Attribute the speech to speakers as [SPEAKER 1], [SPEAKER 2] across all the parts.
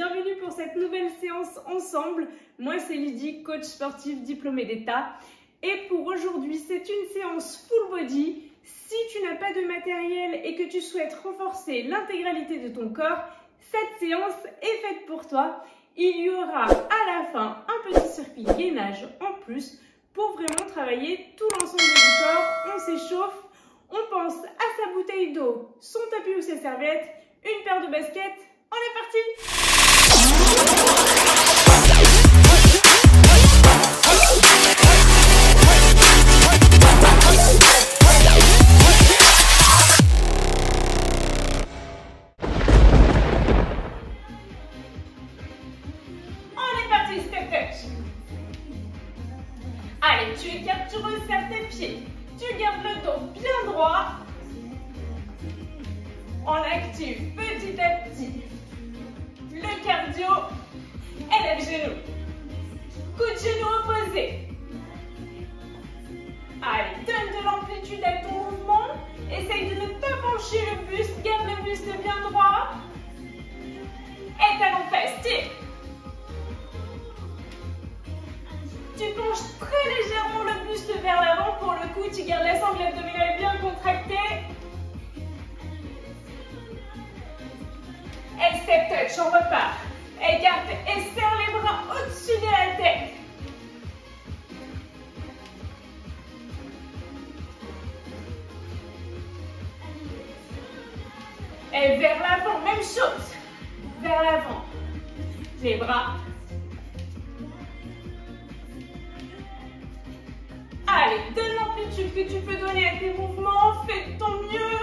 [SPEAKER 1] bienvenue pour cette nouvelle séance ensemble. Moi c'est Lydie, coach sportif diplômée d'État. Et pour aujourd'hui, c'est une séance full body. Si tu n'as pas de matériel et que tu souhaites renforcer l'intégralité de ton corps, cette séance est faite pour toi. Il y aura à la fin un petit circuit gainage en plus pour vraiment travailler tout l'ensemble du corps. On s'échauffe, on pense à sa bouteille d'eau, son tapis ou ses serviettes, une paire de baskets. On est parti! Step touch. Allez, tu écartes, tu resserres tes pieds. Tu gardes le dos bien droit. On active petit à petit le cardio et lève genou. Coup de genou opposé. Allez, donne de l'amplitude à ton mouvement. Essaye de ne pas pencher le buste. Garde le buste bien droit. Et talon-fesse, tire. Tu penches très légèrement le buste vers l'avant. Pour le coup, tu gardes la sangle abdominale bien contractée. Et step touch, on repart. Écarte et serre les bras au-dessus de la tête. Et vers l'avant, même chose. Vers l'avant. Les bras. Allez, donne l'amplitude que tu peux donner à tes mouvements, fais de ton mieux.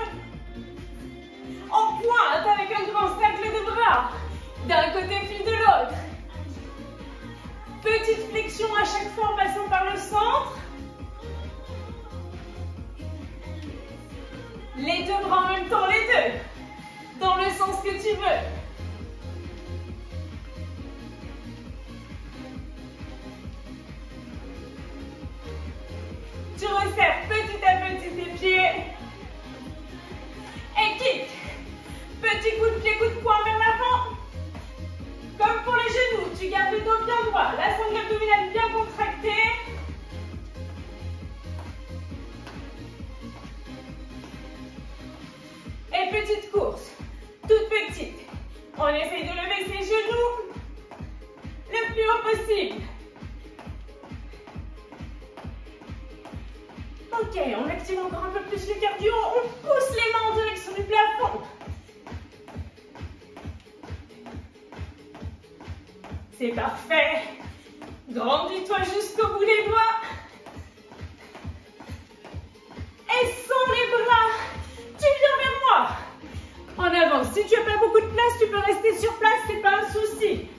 [SPEAKER 1] En pointe avec un grand cercle de bras, d'un côté puis de l'autre. Petite flexion à chaque fois en passant par le centre. Les deux bras en même temps, les deux, dans le sens que tu veux. Tu resserres petit à petit tes pieds. Et kick. Petit coup de pied, coup de poing vers l'avant. Comme pour les genoux, tu gardes le dos bien droit, la sangle abdominale bien contractée. Et petite course, toute petite. On essaye de lever ses genoux le plus haut possible. Ok, on active encore un peu plus le cardio, on pousse les mains en direction du plafond. C'est parfait. Grandis-toi jusqu'au bout des doigts. Et sans les bras, tu viens vers moi. En avant, si tu n'as pas beaucoup de place, tu peux rester sur place, c'est pas un souci.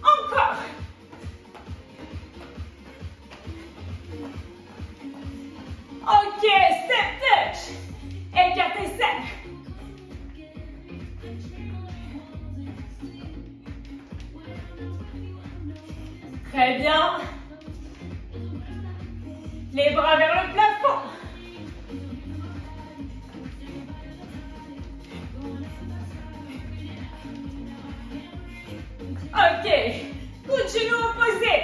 [SPEAKER 1] Encore. Ok, step touch. Écarte et serre. Très bien. Les bras vers le plafond. Ok, coup de genou opposé.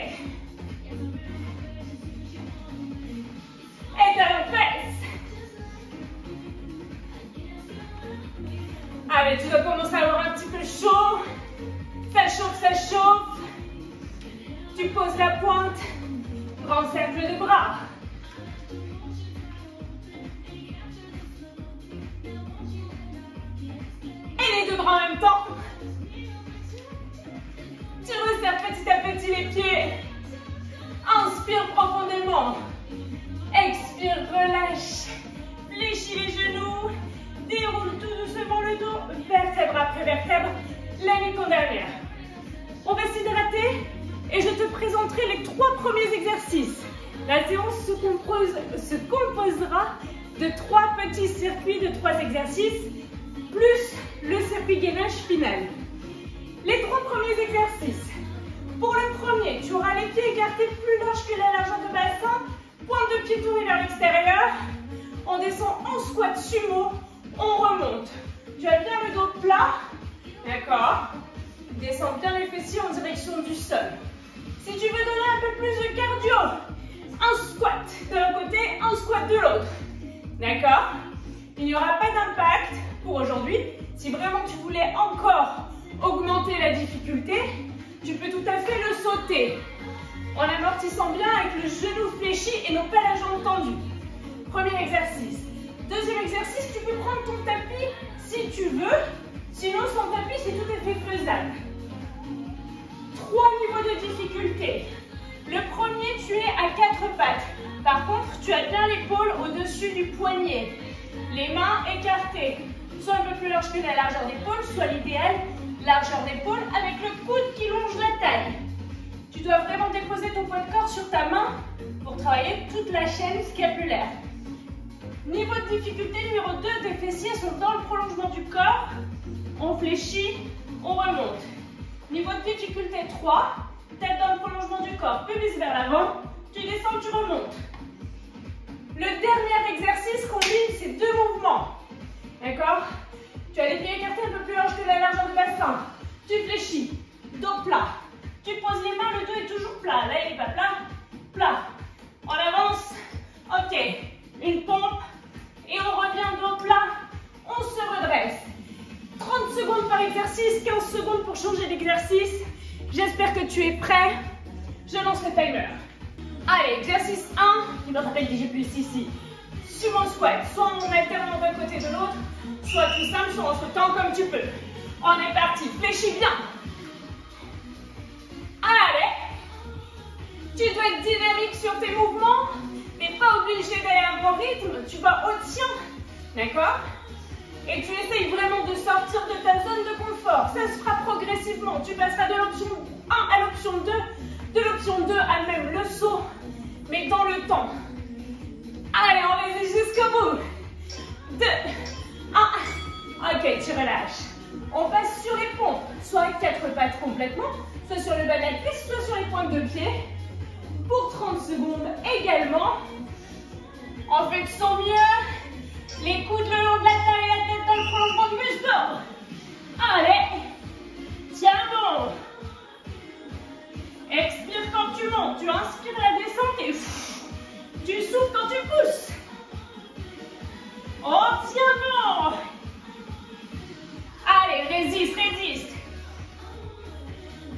[SPEAKER 1] Et talon-fesse. Allez, tu dois commencer à avoir un petit peu chaud. Ça chauffe, ça chauffe. Tu poses la pointe. Grand cercle de bras. Et les deux bras en même temps. Tu resserres petit à petit les pieds. Inspire profondément. Expire, relâche. Fléchis les genoux. Déroule tout doucement le dos. Vertèbre après vertèbre. La nuque en arrière. On va s'hydrater et je te présenterai les 3 premiers exercices. La séance se composera de 3 petits circuits de 3 exercices, plus le circuit gainage final. Les 3 premiers exercices. Pour le premier, tu auras les pieds écartés plus larges que la largeur de bassin, pointe de pied tournée vers l'extérieur. On descend en squat sumo, on remonte. Tu as bien le dos plat, d'accord? Descends bien les fessiers en direction du sol. Si tu veux donner un peu plus de cardio, un squat d'un côté, un squat de l'autre. D'accord? Il n'y aura pas d'impact pour aujourd'hui. Si vraiment tu voulais encore augmenter la difficulté, tu peux tout à fait le sauter en amortissant bien avec le genou fléchi et non pas la jambe tendue. Premier exercice. Deuxième exercice, tu peux prendre ton tapis si tu veux. Sinon, sans tapis, c'est tout à fait faisable. 3 niveaux de difficulté. Le premier, tu es à 4 pattes. Par contre, tu as bien l'épaule au-dessus du poignet. Les mains écartées. Soit un peu plus large que la largeur d'épaule, soit l'idéal, largeur d'épaule avec le coude qui longe la taille. Tu dois vraiment déposer ton poids de corps sur ta main pour travailler toute la chaîne scapulaire. Niveau de difficulté numéro 2, tes fessiers sont dans le prolongement du corps. On fléchit, on remonte. Niveau de difficulté 3, tête dans le prolongement du corps, pubis vers l'avant, tu descends, tu remontes. Le dernier exercice combine ces deux mouvements. D'accord? Tu as les pieds écartés un peu plus large que la largeur du bassin. Tu fléchis, dos plat. Tu poses les mains, le dos est toujours plat. Là, il n'est pas plat, plat. On avance. Ok. Une pompe. Et on revient dos plat. On se redresse. 30 secondes par exercice, 15 secondes pour changer d'exercice. J'espère que tu es prêt. Je lance le timer. Allez, exercice 1. Il me rappelle que j'ai plus ici. Sumo squat. Soit en alternant d'un côté de l'autre, soit tout simple, soit en sautant comme tu peux. On est parti. Fléchis bien. Allez. Tu dois être dynamique sur tes mouvements, mais pas obligé d'aller à un bon rythme. Tu vas au tien. D'accord? Et tu essayes vraiment de sortir de ta zone de confort. Ça se fera progressivement. Tu passeras de l'option 1 à l'option 2, de l'option 2 à même le saut, mais dans le temps. Allez, on va jusqu'au bout. 2, 1. Ok, tu relâches. On passe sur les pompes, soit à 4 pattes complètement, soit sur le bas de la cuisse, soit sur les pointes de pied. Pour 30 secondes également. On fait de son mieux. Les coudes le long de la taille et la tête dans le prolongement du muscle. Allez. Tiens bon. Expire quand tu montes. Tu inspires la descente et tu souffles quand tu pousses. Oh, tiens bon. Allez, résiste, résiste.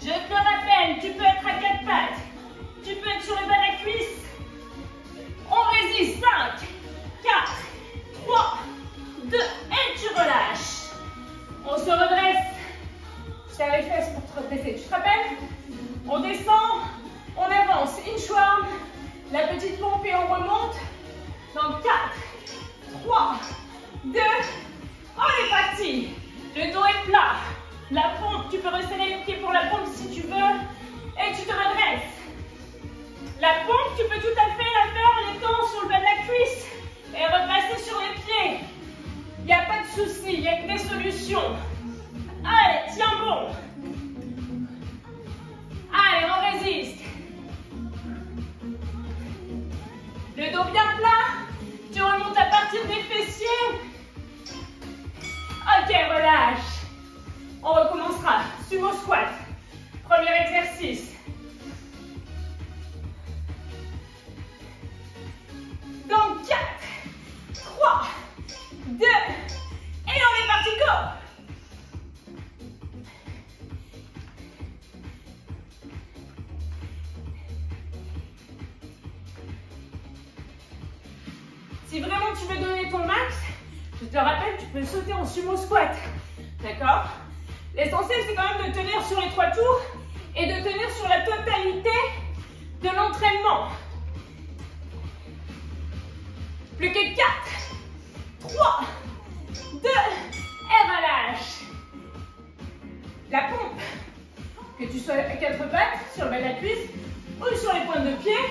[SPEAKER 1] Je te rappelle, tu peux être à 4 pattes. Tu peux être sur le bas de la cuisse. On résiste. 5, 4, 3, 2, et tu relâches. On se redresse. Je serre les fesses pour te redresser. Tu te rappelles? On descend, on avance. Inchworm, la petite pompe et on remonte. Dans 4, 3, 2, on est parti. Le dos est plat. La pompe, tu peux resserrer les pieds pour la pompe si tu veux. Et tu te redresses. La pompe, tu peux tout à fait la faire en étant sur le bas de la cuisse et repasser sur les pieds. Il n'y a pas de souci, il y a que des solutions. Allez, tiens bon. Allez, on résiste. Le dos bien plat. Tu remontes à partir des fessiers. Ok, relâche. On recommencera. Sumo squat. Premier exercice. Dans 4, 3, 2, et on est parti, go! Si vraiment tu veux donner ton max, je te rappelle, tu peux sauter en sumo squat. D'accord? L'essentiel, c'est quand même de tenir sur les 3 tours et de tenir sur la totalité de l'entraînement. Plus que 4, 3, 2, et relâche. La pompe, que tu sois à 4 pattes, sur le bas de la cuisse ou sur les pointes de pied,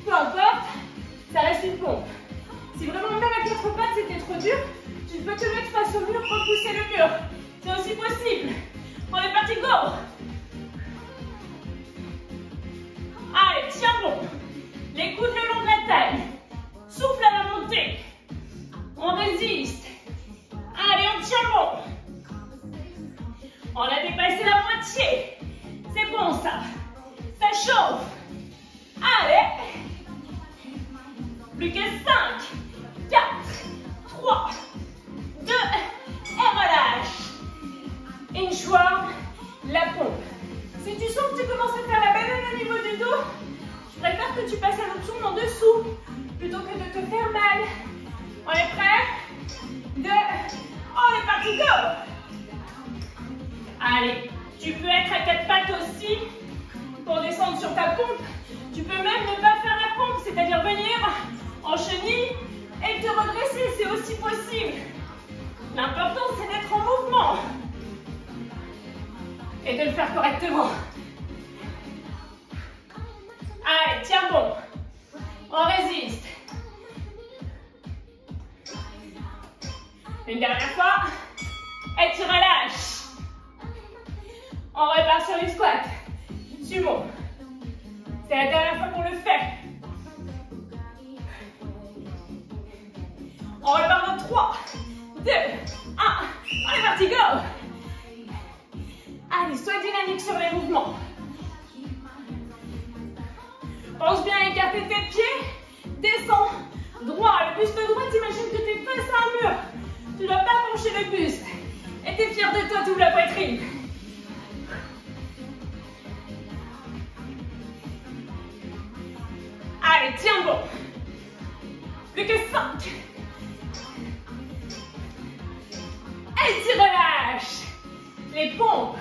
[SPEAKER 1] peu importe, ça reste une pompe. Si vraiment même à 4 pattes c'était trop dur, tu peux te mettre face au mur pour pousser le mur. C'est aussi possible. On est parti, go! Allez, tiens bon. Les coudes le long de la taille. Souffle à la montée. On résiste. Allez, on tient bon. On a dépassé la moitié. tu commences à faire la banane au niveau du dos, je préfère que tu passes à l'option en dessous, plutôt que de te faire mal. On est prêt? 2, on est parti, go! Allez, tu peux être à 4 pattes aussi pour descendre sur ta pompe. Tu peux même ne pas faire la pompe, c'est-à-dire venir en chenille et te redresser, c'est aussi possible. L'important, c'est d'être en mouvement et de le faire correctement. Allez, tiens bon. On résiste. Une dernière fois. Et tu relâches. On repart sur une squat. Sumo. C'est la dernière fois qu'on le fait. On repart dans 3, 2, 1. On est parti, go! Allez, sois dynamique sur les mouvements. Pense bien à écarter tes pieds. Descends. Droit. Le buste droit, t'imagines que tu es face à un mur. Tu ne dois pas pencher le buste. Et tu es fier de toi, tu ouvres la poitrine. Allez, tiens bon. Plus que 5. Et tu relâches. Les pompes.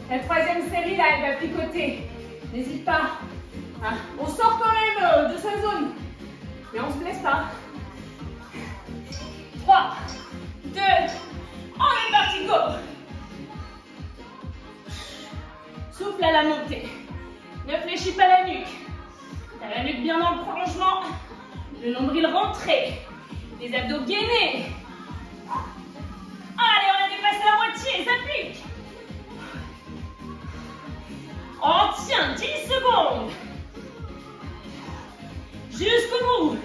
[SPEAKER 1] La troisième série, là, elle va picoter. N'hésite pas. Ah, on sort quand même de sa zone. Mais on ne se blesse pas. 3, 2, on est parti, go. Souffle à la montée. Ne fléchis pas la nuque. T'as la nuque bien dans le prolongement. Le nombril rentré. Les abdos gainés. Allez, on a dépassé la moitié, ça pique. On tient 10 secondes. Jusqu'au bout.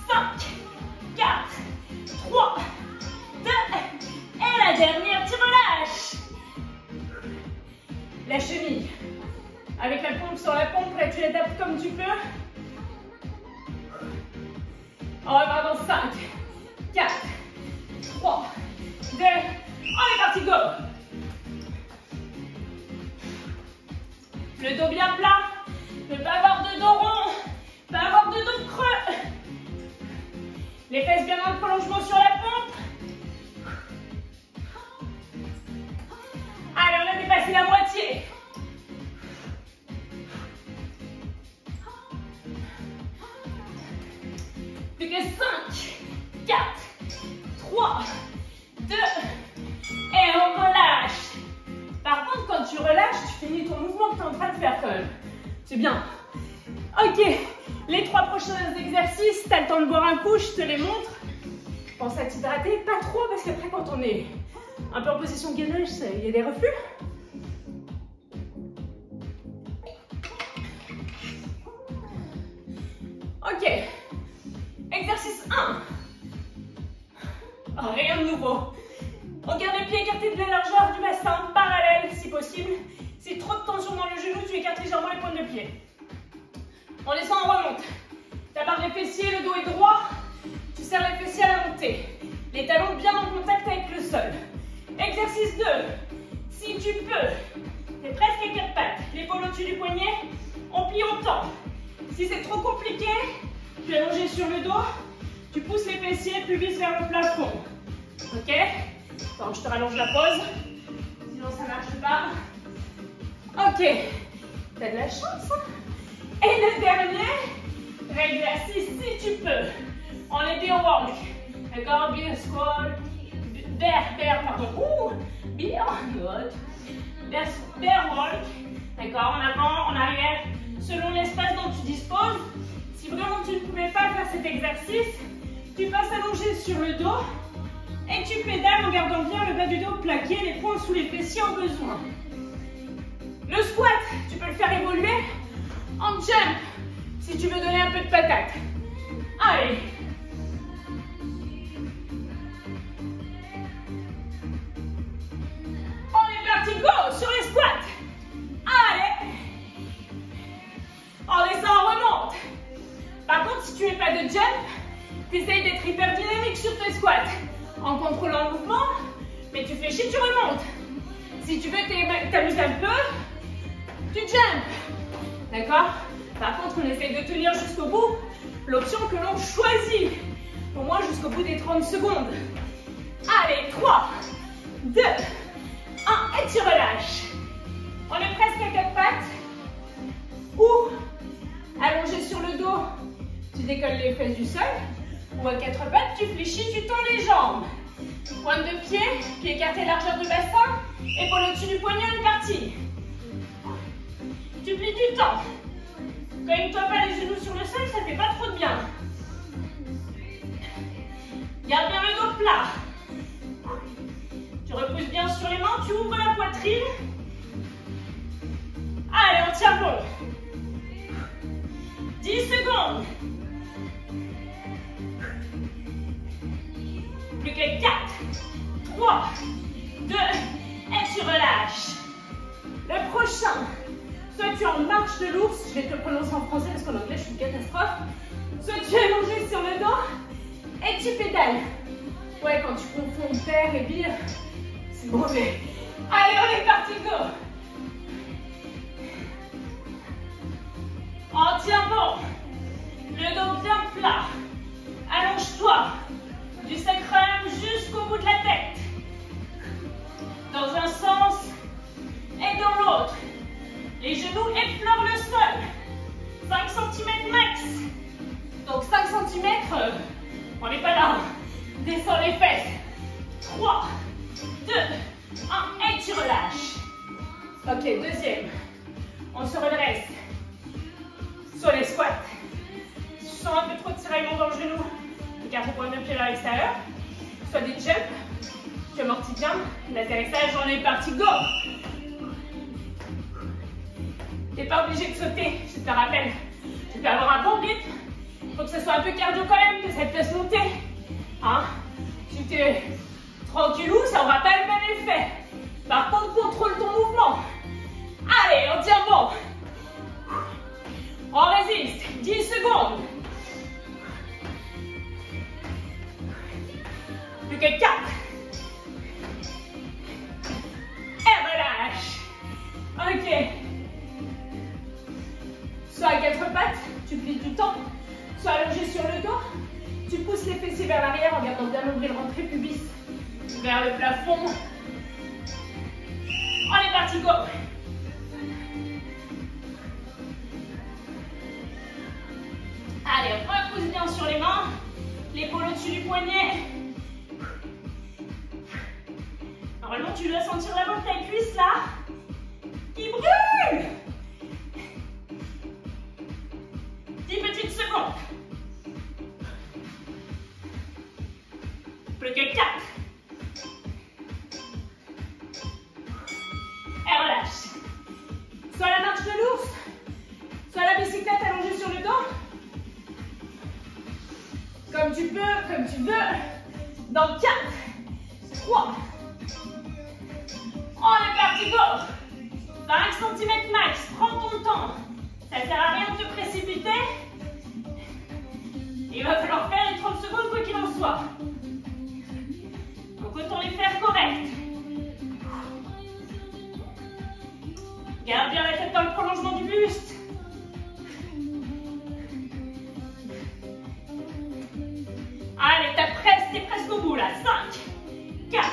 [SPEAKER 1] 5, 4, 3, 2, et la dernière, tu relâches. La chenille. Avec la pompe sur la pompe, là tu la tapes comme tu peux. On repart dans 5, 4, 3, 2, on est parti, go. Le dos bien plat. Ne pas avoir de dos rond. Pas avoir de dos creux. Les fesses bien dans le prolongement sur la pompe. Allez, on a dépassé la moitié. Plus que 5, 4, 3, 2, et on relâche. Par contre, quand tu relâches, tu finis ton mouvement que tu es en train de faire quand même. C'est bien. Ok, les 3 prochains exercices, tu as le temps de boire un coup, je te les montre. Pense à t'hydrater, pas trop, parce qu'après quand on est un peu en position gaineuse, il y a des reflux. Ok, exercice 1. Oh, rien de nouveau. On garde les pieds écartés de la largeur du bassin, parallèle si possible. Si trop de tension dans le genou, tu écartes légèrement les pointes de pied. On descend, on remonte. Ta barre des fessiers, le dos est droit. Tu serres les fessiers à la montée. Les talons bien en contact avec le sol. Exercice 2. Si tu peux, tu es presque à 4 pattes. L'épaule au-dessus du poignet, on plie, on tend. Si c'est trop compliqué, tu es allongé sur le dos. Tu pousses les fessiers, tu vises vers le plafond. Ok? Attends, je te rallonge la pause. Sinon, ça ne marche pas. Ok. Tu as de la chance. Et le dernier, exercice, si tu peux. On est bien walk. D'accord? Bien squat. Bear, pardon. Bien good. Bear walk. D'accord? En avant, en arrière, selon l'espace dont tu disposes. Si vraiment tu ne pouvais pas faire cet exercice, tu passes allongé sur le dos et tu pédales en gardant bien le bas du dos plaqué, les poings sous les fessiers au besoin. Le squat, tu peux le faire évoluer en jump, si tu veux donner un peu de patate. Allez. On est parti, go, sur les squats. Allez. On descend, on remonte. Par contre, si tu n'es pas de jump, tu essayes d'être hyper dynamique sur tes squats, en contrôlant le mouvement, mais tu fléchis, tu remontes. Si tu veux t'amuser un peu, tu jump. D'accord? Par contre, on essaye de tenir jusqu'au bout l'option que l'on choisit. Au moins jusqu'au bout des 30 secondes. Allez, 3, 2, 1, et tu relâches. On est presque à 4 pattes. Ou, allongé sur le dos, tu décolles les fesses du sol. Ou à 4 pattes, tu fléchis, tu tends les jambes. Pointe de pied, pied écarté, largeur du bassin. Épaule au-dessus du poignet, une partie. Tu plies, tu tends. Cogne-toi pas les genoux sur le sol, ça fait pas trop de bien. Garde bien le dos plat. Tu repousses bien sur les mains, tu ouvres la poitrine. Allez, on tient bon. 10 secondes. Plus que 4, 3, 2, et tu relâches. Le prochain, soit tu es en marche de l'ours, je vais te le prononcer en français parce qu'en anglais je suis une catastrophe. Soit tu es allongé sur le dos et tu pédales. Ouais, quand tu confonds père et bire, c'est mauvais. Allez, on est parti, go. On tient bon. Le dos bien plat. Allonge-toi. Du sacrum jusqu'au bout de la tête. Dans un sens et dans l'autre. Les genoux effleurent le sol. 5 cm max. Donc 5 cm, on n'est pas là. Descends les fesses. 3, 2, 1, et tu relâches. Ok, deuxième. On se redresse. Sur les squats. Si tu sens un peu trop de tiraillement dans le genou, écarte le poing de pied vers l'extérieur. Soit des jumps. Tu amortis bien. L'atterrissage, on est parti, go. Tu n'es pas obligé de sauter, je te rappelle. Tu peux avoir un bon rythme. Il faut que ce soit un peu cardio quand même, que ça te fasse monter. Hein? Si tu es tranquillou, ça n'aura pas le même effet. Par contre, contrôle ton mouvement. Allez, on tient bon. On résiste. 10 secondes. Plus que 4. Et relâche. Ok. Soit à 4 pattes, tu plies du temps. Soit allongé sur le dos. Tu pousses les fessiers vers l'arrière en gardant bien l'ombril rentré, pubis vers le plafond. On est parti, go. Allez, repousse bien sur les mains. L'épaule au-dessus du poignet. Normalement, tu dois sentir l'avant de ta cuisse là, qui brûle. 10 petites secondes. Plus que 4. Et relâche. Soit la marche de l'ours, soit la bicyclette allongée sur le dos. Comme tu peux, comme tu veux. Dans 4, 3. On est parti, go. 5 cm max. Prends ton temps. Ça ne sert à rien de te précipiter. Il va falloir faire les 30 secondes quoi qu'il en soit. Donc autant les faire correct. Garde bien la tête dans le prolongement du buste. Allez, t'es presque au bout là. 5, 4,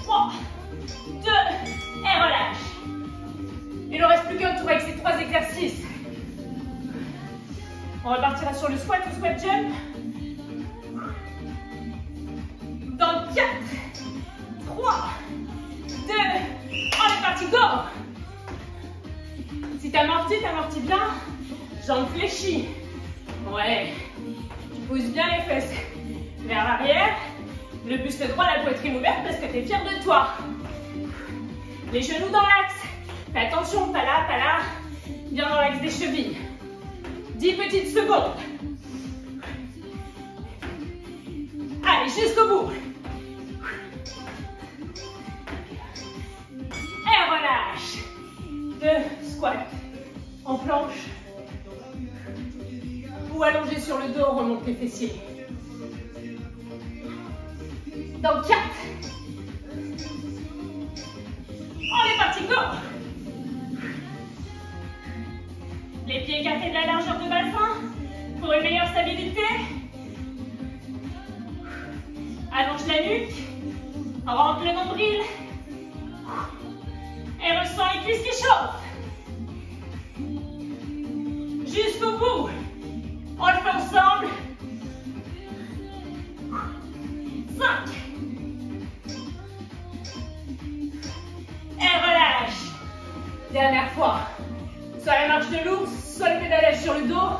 [SPEAKER 1] 3, 2, et relâche. Il ne reste plus qu'un tour avec ces 3 exercices. On repartira sur le squat ou squat jump. Dans 4, 3, 2, on est parti, go. Si t'amortis bien. Jambes fléchies. Ouais. Tu pousses bien les fesses vers l'arrière. Le buste droit, la poitrine ouverte parce que tu es fier de toi. Les genoux dans l'axe. Fais attention, pas là, pas là. Bien dans l'axe des chevilles. 10 petites secondes. Allez, jusqu'au bout. Et relâche. 2 squats en planche. Ou allongé sur le dos, remonte les fessiers. Dans 4. On est parti, go. pieds écartés de la largeur de bassin pour une meilleure stabilité. Allonge la nuque, rentre le nombril et ressens les cuisses qui chauffent. Jusqu'au bout. On le fait ensemble. 5. Et relâche. Dernière fois. Soit la marche de l'ours, soit le pédalage sur le dos.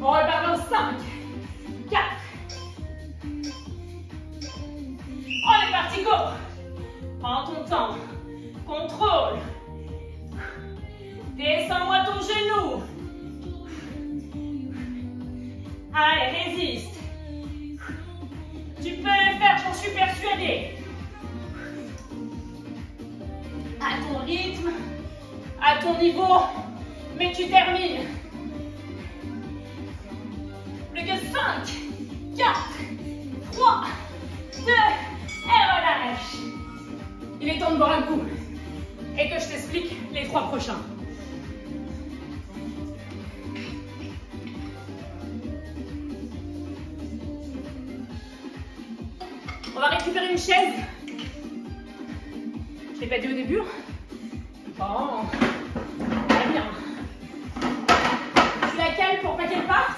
[SPEAKER 1] On repart dans 5, 4. On est parti, go. Prends ton temps. Contrôle. Descends-moi ton genou. Allez, résiste. Tu peux le faire, j'en suis persuadée. À ton rythme, à ton niveau, mais tu termines. Plus que 5, 4, 3, 2, et relâche. Il est temps de boire un coup et que je t'explique les 3 prochains. On va récupérer une chaise. Je ne l'ai pas dit au début. Bon, très bien. Tu la cales pour pas qu'elle parte.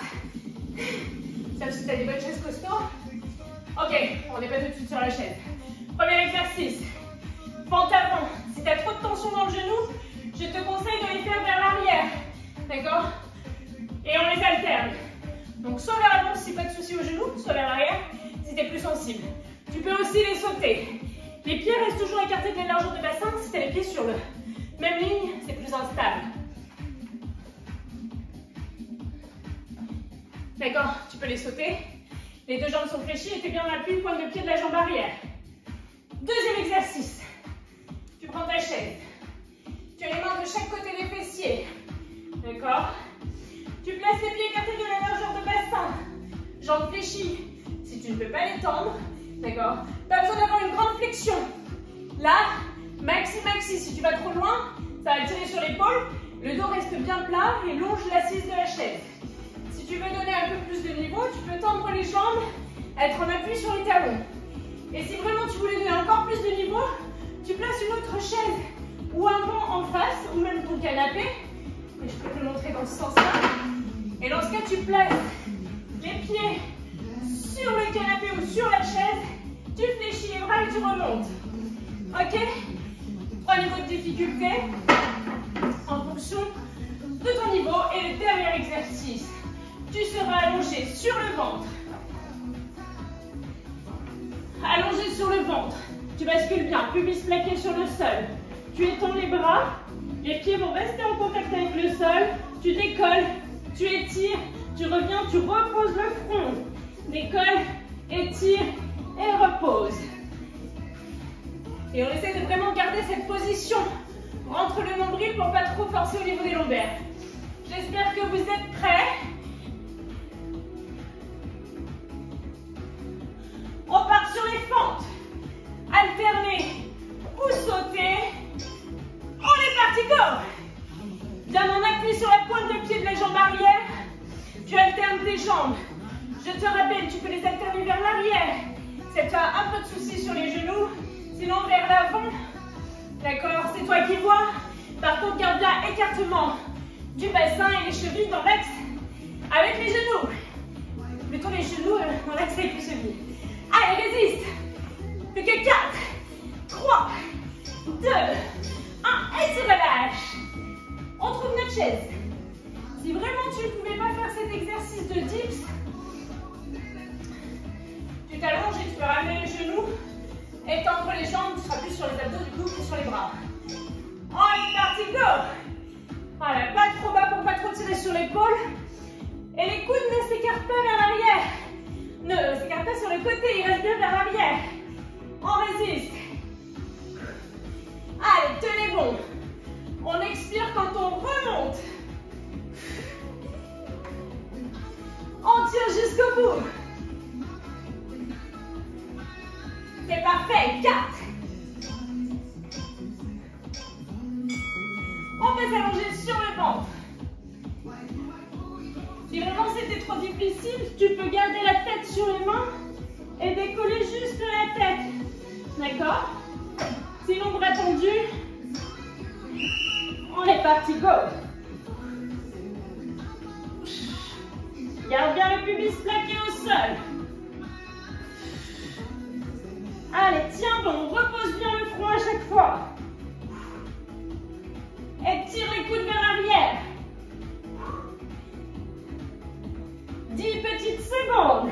[SPEAKER 1] Sauf si tu as des bonnes chaises costauds. Ok, on n'est pas tout de suite sur la chaise. Premier exercice. Pente avant. Si tu as trop de tension dans le genou, je te conseille de les faire vers l'arrière. D'accord? Et on les alterne. Donc soit vers l'avant si pas de souci au genou, soit vers l'arrière si tu es plus sensible. Tu peux aussi les sauter. Les pieds restent toujours écartés de la largeur du bassin. Si tu as les pieds sur le même ligne, c'est plus instable. D'accord, tu peux les sauter. Les 2 jambes sont fléchies et tu es bien dans l'appui, pointe de pied de la jambe arrière. Deuxième exercice. Tu prends ta chaise. Tu as les mains de chaque côté des fessiers. D'accord? Tu places les pieds écartés de la largeur de bassin. Jambes fléchies. Si tu ne peux pas les tendre, d'accord? Pas besoin d'avoir une grande flexion. Là, maxi, si tu vas trop loin, ça va tirer sur l'épaule. Le dos reste bien plat et longe l'assise de la chaise. Si tu veux donner un peu plus de niveau, tu peux tendre les jambes, être en appui sur les talons. Et si vraiment tu voulais donner encore plus de niveau, tu places une autre chaise ou un banc en face, ou même ton canapé. Et je peux te le montrer dans ce sens-là. Et dans ce cas, tu places les pieds sur le canapé ou sur la chaise. Tu fléchis les bras et tu remontes. Ok? 3 niveaux de difficulté en fonction de ton niveau. Et le dernier exercice, tu seras allongé sur le ventre. Allongé sur le ventre. Tu bascules bien, pubis plaqué sur le sol. Tu étends les bras. Les pieds vont rester en contact avec le sol. Tu décolles, tu étires, tu reviens, tu reposes le front. Décolle, étire et repose. Et on essaie de vraiment garder cette position entre le nombril pour pas trop forcer au niveau des lombaires. J'espère que vous êtes prêts. On part sur les fentes. Alterner ou sauter. On est parti, go! Bien en appui sur la pointe de pied de la jambe arrière. Tu alternes tes jambes. Je te rappelle, tu peux les alterner vers l'arrière. Si tu as un peu de soucis sur les genoux, sinon vers l'avant. D'accord, c'est toi qui vois. Par contre, garde bien écartement du bassin et les chevilles dans l'axe avec les genoux. Plutôt les genoux dans l'axe avec les chevilles. Allez, résiste. Plus que 4, 3, 2, 1. Et tu relâches. On trouve notre chaise. Si vraiment tu ne pouvais pas faire cet exercice de dips, tu t'allonges et tu peux ramener les genoux et tendre les jambes. Tu seras plus sur les abdos du coup que sur les bras. On est parti, go! Voilà, pas trop bas pour pas trop tirer sur l'épaule. Et les coudes ne s'écartent pas vers l'arrière. Ne s'écartent pas sur le côté, ils restent bien vers l'arrière. On résiste. Allez, tenez bon. On expire quand on remonte. On tire jusqu'au bout. C'est parfait. 4, reste allongé sur le ventre. Si vraiment c'était trop difficile, tu peux garder la tête sur les mains et décoller juste la tête. D'accord? Sinon, bras tendus. On est parti, go! Garde bien le pubis plaqué au sol. Allez, tiens bon, repose bien le front à chaque fois. Étire les coudes vers l'arrière. 10 petites secondes.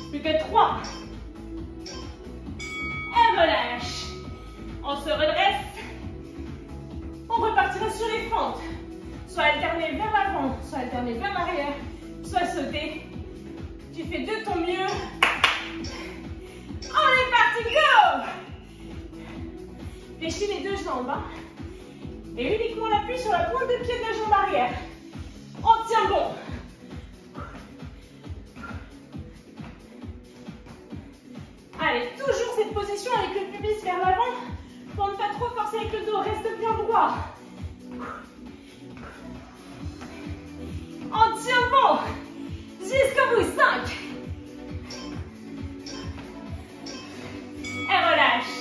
[SPEAKER 1] Plus que 3. Et relâche. On se redresse. On repartira sur les fentes. Soit alterner vers l'avant, soit alterner vers l'arrière, soit sauter. Tu fais de ton mieux. On est parti, go! Fléchis les deux jambes. Hein? Et uniquement l'appui sur la pointe de pied de la jambe arrière. On tient bon. Allez, toujours cette position avec le pubis vers l'avant pour ne pas trop forcer avec le dos. Reste bien droit. On tient bon. Jusqu'au bout. 5. Et relâche.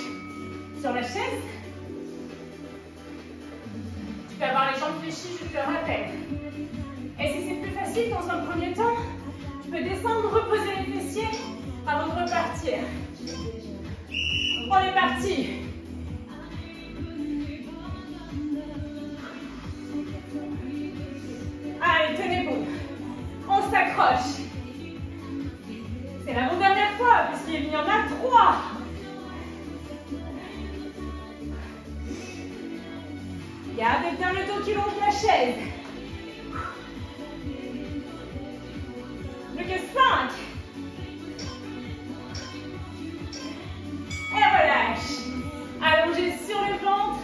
[SPEAKER 1] Sur la chaise. Tu peux avoir les jambes fléchies, je te le rappelle. Et si c'est plus facile dans un premier temps, tu peux descendre, reposer les fessiers avant de repartir. On est parti. Allez, tenez bon. On s'accroche. C'est l'avant-dernière fois, puisqu'il y en a 3. Gardez bien le dos qui longe la chaise. Plus que 5. Et relâche. Allongez sur le ventre.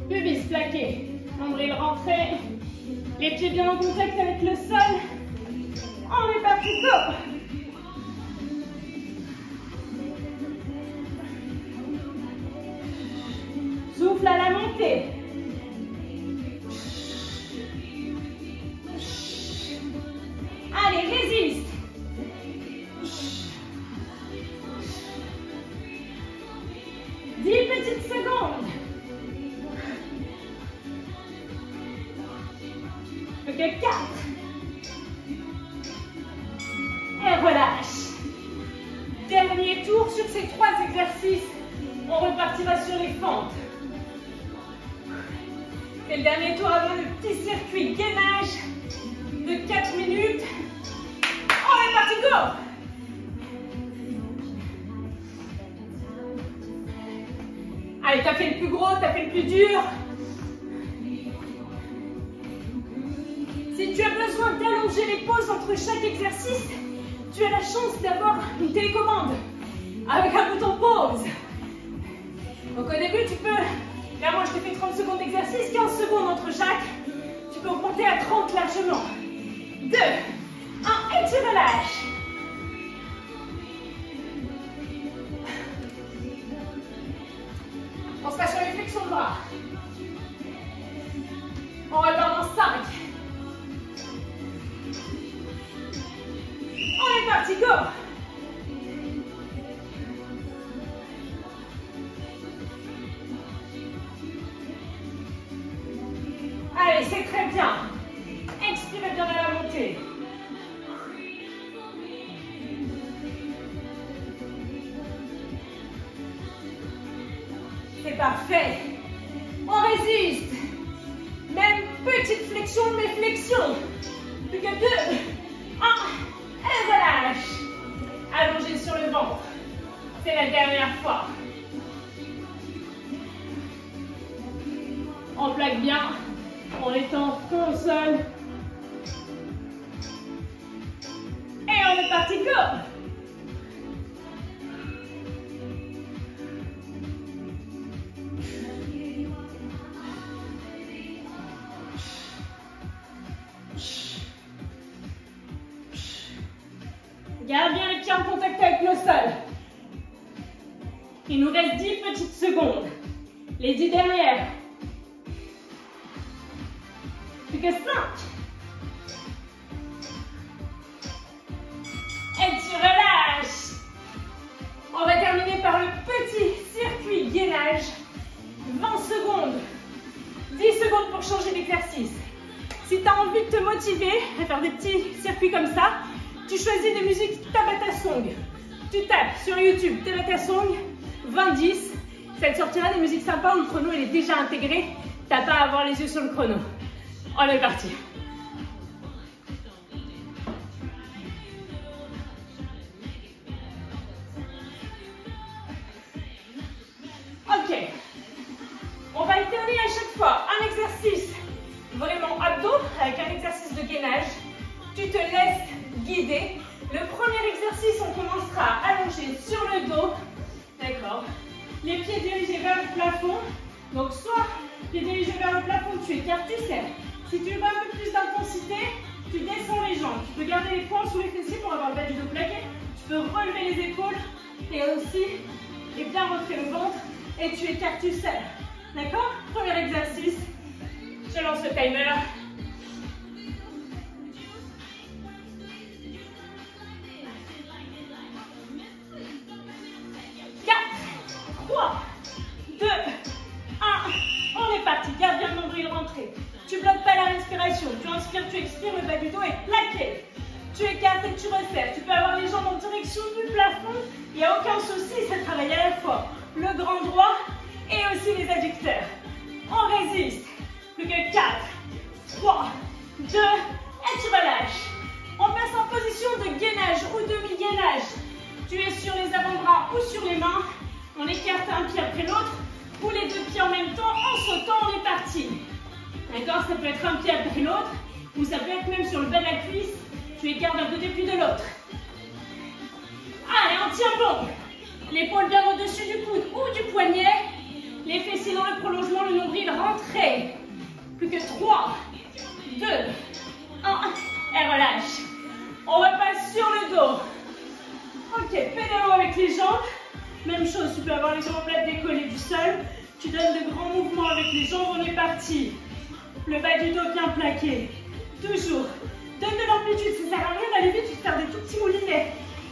[SPEAKER 1] Pubis plaqué. Nombril rentré. Les pieds bien en contact avec le sol. On est parti, go! Souffle à la montée. Allez, résiste. Petites secondes. Plus que 4. Et relâche. Dernier tour sur ces 3 exercices. On repartira sur les fentes. C'est le dernier tour avant le petit circuit gainage de 4 minutes. On est parti, go! Allez, t'as fait le plus gros, t'as fait le plus dur. Si tu as besoin d'allonger les pauses entre chaque exercice, tu as la chance d'avoir une télécommande avec un bouton pause. Donc au début, tu peux... Là, moi, je t'ai fait 30 secondes d'exercice, 15 secondes entre chaque. Tu peux remonter à 30 largement. 2, 1, et tu relâches. On se passe sur les flexions de bras. On repart dans 5. On est parti, go! Allez, c'est très bien. Expirez bien à la montée. C'est parfait. On résiste. Même petite flexion, mais flexion. Plus que 2. 1. Et relâche. Allongez sur le ventre. C'est la dernière fois. On plaque bien. On étend front au sol. Et on est parti, go! Garde bien les pieds en contact avec le sol. Il nous reste 10 petites secondes. Les 10 dernières. Plus que 5. Et tu relâches. On va terminer par le petit circuit gainage. 20 secondes. 10 secondes pour changer d'exercice. Si tu as envie de te motiver à faire des petits circuits comme ça, tu choisis des musiques Tabata Song. Tu tapes sur YouTube Tabata Song 20-10. Ça te sortira des musiques sympas où le chrono il est déjà intégré. Tu n'as pas à avoir les yeux sur le chrono. On est parti. Ok. On va alterner à chaque fois un exercice vraiment abdos avec un exercice de gainage. Tu te laisses guider. Le premier exercice, on commencera allongé sur le dos. D'accord. Les pieds dirigés vers le plafond. Donc soit pieds dirigés vers le plafond, tu écartes, tu serres. Si tu veux un peu plus d'intensité, tu descends les jambes. Tu peux garder les poings sous les fessiers pour avoir le bas du dos plaqué. Tu peux relever les épaules et aussi bien rentrer le ventre. Et tu écartes, tu serres. D'accord? Premier exercice. Je lance le timer. 3, 2, 1, on est parti. Garde bien le nombril rentré. Tu bloques pas la respiration. Tu inspires, tu expires, le bas du dos est plaqué. Tu écartes et tu resserres. Tu peux avoir les jambes en direction du plafond. Il n'y a aucun souci, ça travaille à la fois le grand droit et aussi les adducteurs. On résiste. Plus que 4, 3, 2, et tu relâches. On passe en position de gainage ou demi-gainage. Tu es sur les avant-bras ou sur les mains. On écarte un pied après l'autre, ou les deux pieds en même temps, en sautant, on est parti. D'accord? Ça peut être un pied après l'autre, ou ça peut être même sur le bas de la cuisse. Tu écartes d'un côté puis de l'autre. Allez, on tient bon. L'épaule bien au-dessus du coude ou du poignet. Les fessiers dans le prolongement, le nombril rentré. Plus que 3, 2, 1, et relâche. On repasse sur le dos. Ok, pédalo avec les jambes. Même chose, tu peux avoir les omoplates décollées du sol. Tu donnes de grands mouvements avec les jambes, on est parti. Le bas du dos bien plaqué. Toujours. Donne de l'amplitude, ça sert à rien d'aller vite, tu peux faire des tout petits moulinets.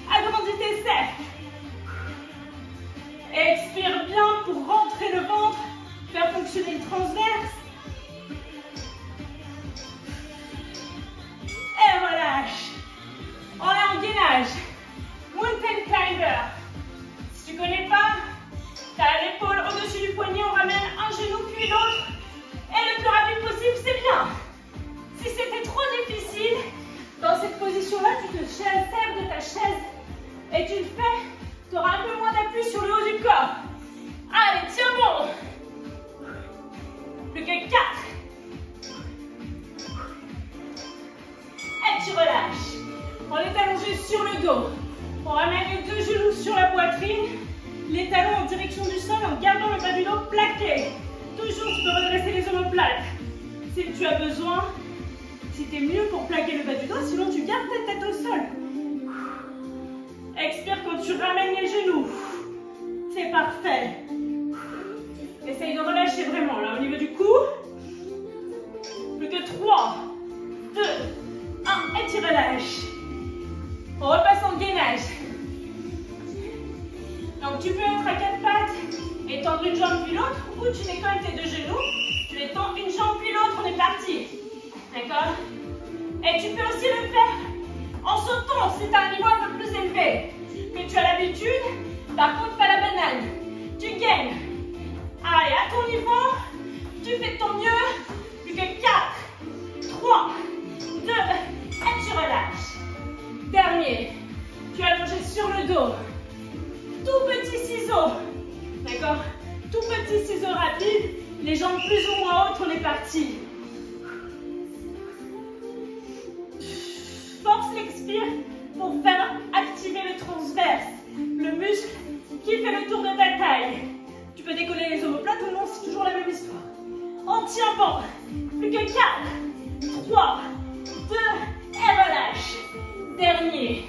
[SPEAKER 1] Agrandis tes cercles. Expire bien pour rentrer le ventre, faire fonctionner le transverse. Et relâche. On est en gainage. Mountain climber. Si tu ne connais pas, tu as l'épaule au-dessus du poignet, on ramène un genou puis l'autre. Et le plus rapide possible, c'est bien. Si c'était trop difficile, dans cette position-là, tu te sers de ta chaise et tu le fais, tu auras un peu moins d'appui sur le haut du corps. Allez, tiens bon. Plus que 4. Et tu relâches. On est allongé sur le dos. On ramène les deux genoux sur la poitrine, les talons en direction du sol en gardant le bas du dos plaqué. Toujours, tu peux redresser les omoplates si tu as besoin. C'était mieux pour plaquer le bas du dos, sinon tu gardes ta tête au sol. Expire quand tu ramènes les genoux. C'est parfait. Essaye de relâcher vraiment là au niveau du cou. Plus que 3, 2, 1 et tu relâches. On repasse en gainage. Donc tu peux être à 4 pattes et tendre une jambe puis l'autre, ou tu décolles tes deux genoux, tu les tends une jambe puis l'autre, on est parti. D'accord? Et tu peux aussi le faire en sautant si tu as un niveau un peu plus élevé. Que tu as l'habitude, par contre pas la banane. Tu gagnes. Allez, à ton niveau, tu fais de ton mieux. Plus que 4, 3, 2, et tu relâches. Dernier. Tu es allongé sur le dos. Tout petit ciseau. D'accord? Tout petit ciseau rapide. Les jambes plus ou moins hautes, on est parti. Force l'expire pour faire activer le transverse, le muscle qui fait le tour de ta taille. Tu peux décoller les omoplates ou non, c'est toujours la même histoire. On tient bon. Plus que 4, 3, 2, et relâche. Dernier.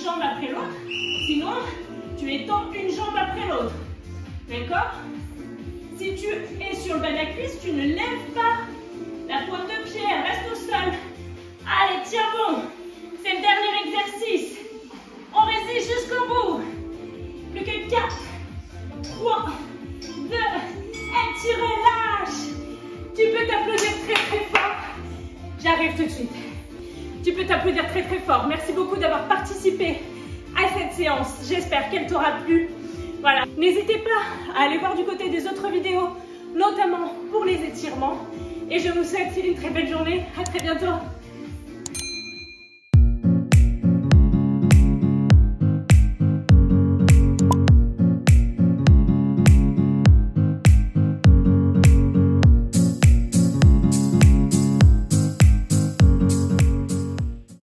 [SPEAKER 1] jambe après l'autre. Sinon, tu étends une jambe après l'autre. D'accord? Si tu es sur le bas de la cuisse, tu ne lèves pas la pointe de pied, reste au sol. Allez, tiens bon. C'est le dernier exercice. On résiste jusqu'au bout. Plus que 4, 3, 2, étire, relâche. Tu peux t'applaudir très très fort. J'arrive tout de suite. Tu peux t'applaudir très très fort. Merci beaucoup d'avoir participé à cette séance. J'espère qu'elle t'aura plu. Voilà. N'hésitez pas à aller voir du côté des autres vidéos, notamment pour les étirements. Et je vous souhaite une très belle journée. À très bientôt.